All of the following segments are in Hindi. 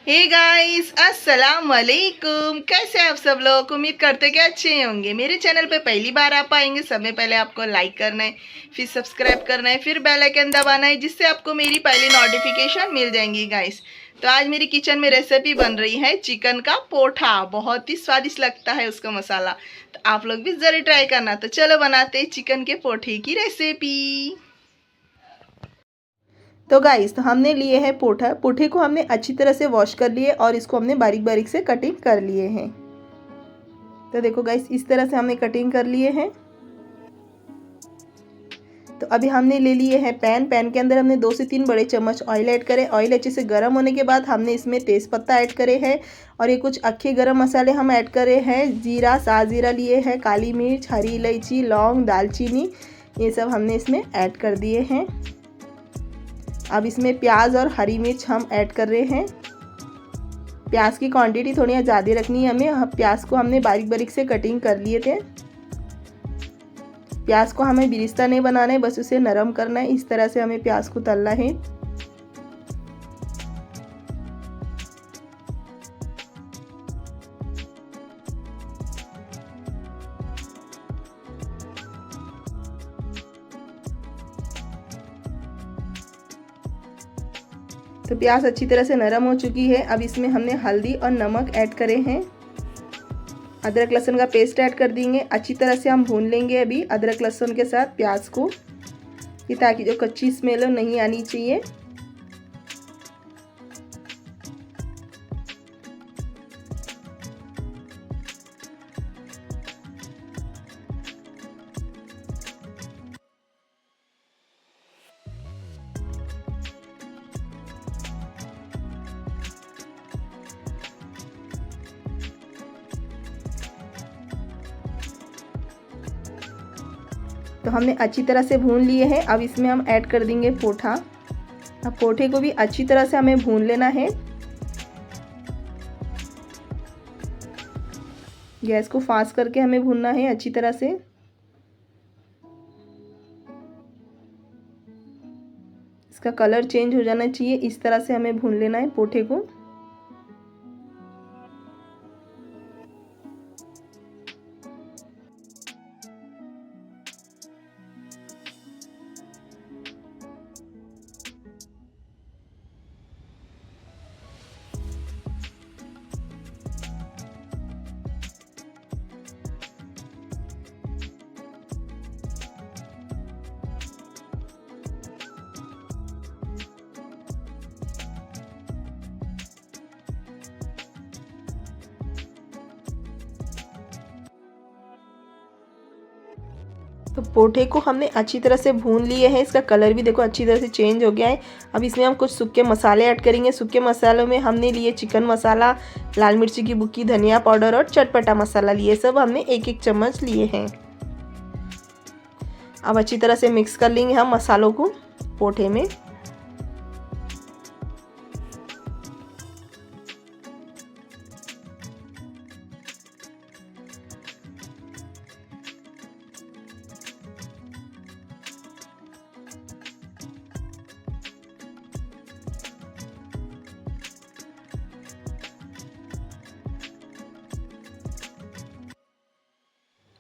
हे गाइस, अस्सलाम वालेकुम। कैसे हैं आप सब लोग? उम्मीद करते कि अच्छे होंगे। मेरे चैनल पे पहली बार आप आएंगे, सबसे पहले आपको लाइक करना है, फिर सब्सक्राइब करना है, फिर बेल आइकन दबाना है, जिससे आपको मेरी पहली नोटिफिकेशन मिल जाएंगी गाइस। तो आज मेरी किचन में रेसिपी बन रही है चिकन का पोठा। बहुत ही स्वादिष्ट लगता है उसका मसाला, तो आप लोग भी ज़रूर ट्राई करना। तो चलो बनाते हैं चिकन के पोठे की रेसिपी। तो गाइस, तो हमने लिए हैं पोठा। पोठे को हमने अच्छी तरह से वॉश कर लिए और इसको हमने बारीक बारीक से कटिंग कर लिए हैं। तो देखो गाइस, इस तरह से हमने कटिंग कर लिए हैं। तो अभी हमने ले लिए हैं पैन के अंदर हमने 2 से 3 बड़े चम्मच ऑयल ऐड करें। ऑयल अच्छे से गर्म होने के बाद हमने इसमें तेज़पत्ता ऐड करे हैं और ये कुछ अक्खे गरम मसाले हम ऐड करे हैं। जीरा, साज़ीरा लिए हैं, काली मिर्च, हरी इलायची, लौंग, दालचीनी, ये सब हमने इसमें ऐड कर दिए हैं। अब इसमें प्याज और हरी मिर्च हम ऐड कर रहे हैं। प्याज की क्वांटिटी थोड़ी ज़्यादा रखनी है हमें। प्याज को हमने बारीक बारीक से कटिंग कर लिए थे। प्याज को हमें बिरिस्ता नहीं बनाना है, बस उसे नरम करना है। इस तरह से हमें प्याज को तलना है। तो प्याज अच्छी तरह से नरम हो चुकी है। अब इसमें हमने हल्दी और नमक ऐड करे हैं। अदरक लहसुन का पेस्ट ऐड कर देंगे। अच्छी तरह से हम भून लेंगे अभी अदरक लहसुन के साथ प्याज को, कि ताकि जो कच्ची स्मेल हो नहीं आनी चाहिए। तो हमने अच्छी तरह से भून लिए हैं। अब इसमें हम ऐड कर देंगे पोठा। अब पोठे को भी अच्छी तरह से हमें भून लेना है। गैस को फास्ट करके हमें भूनना है अच्छी तरह से। इसका कलर चेंज हो जाना चाहिए, इस तरह से हमें भून लेना है पोठे को। तो पोठे को हमने अच्छी तरह से भून लिए हैं। इसका कलर भी देखो अच्छी तरह से चेंज हो गया है। अब इसमें हम कुछ सूखे मसाले ऐड करेंगे। सूखे मसालों में हमने लिए चिकन मसाला, लाल मिर्ची की बुक्की, धनिया पाउडर और चटपटा मसाला लिए। सब हमने 1-1 चम्मच लिए हैं। अब अच्छी तरह से मिक्स कर लेंगे हम मसालों को पोठे में।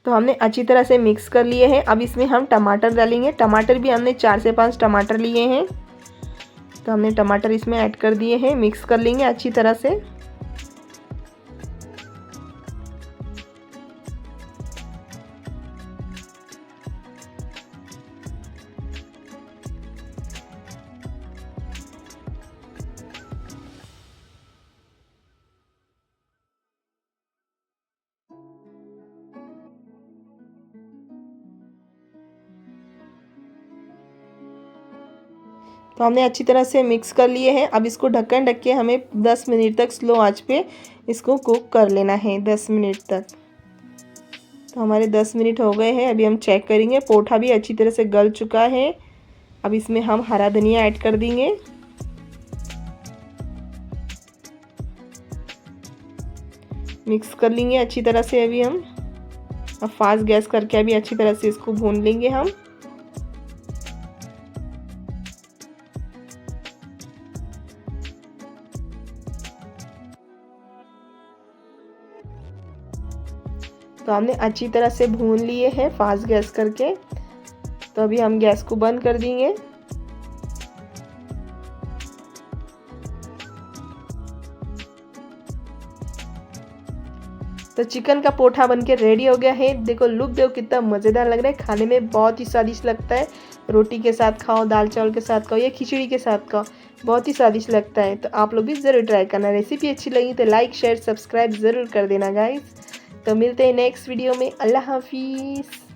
तो हमने अच्छी तरह से मिक्स कर लिए हैं। अब इसमें हम टमाटर डालेंगे। टमाटर भी हमने 4 से 5 टमाटर लिए हैं। तो हमने टमाटर इसमें ऐड कर दिए हैं। मिक्स कर लेंगे अच्छी तरह से। तो हमने अच्छी तरह से मिक्स कर लिए हैं। अब इसको ढक्कन ढक के हमें 10 मिनट तक स्लो आंच पे इसको कुक कर लेना है, 10 मिनट तक। तो हमारे 10 मिनट हो गए हैं। अभी हम चेक करेंगे। पोठा भी अच्छी तरह से गल चुका है। अब इसमें हम हरा धनिया ऐड कर देंगे। मिक्स कर लेंगे अच्छी तरह से अभी हम। अब फास्ट गैस करके अभी अच्छी तरह से इसको भून लेंगे हम। तो हमने अच्छी तरह से भून लिए हैं फास्ट गैस करके। तो अभी हम गैस को बंद कर देंगे। तो चिकन का पोठा बनके रेडी हो गया है। देखो लुक देखो कितना मज़ेदार लग रहा है, खाने में बहुत ही स्वादिष्ट लगता है। रोटी के साथ खाओ, दाल चावल के साथ खाओ या खिचड़ी के साथ खाओ, बहुत ही स्वादिष्ट लगता है। तो आप लोग भी ज़रूर ट्राई करना। रेसिपी अच्छी लगी तो लाइक शेयर सब्सक्राइब ज़रूर कर देना गाइस। तो मिलते हैं नेक्स्ट वीडियो में। अल्लाह हाफिज़।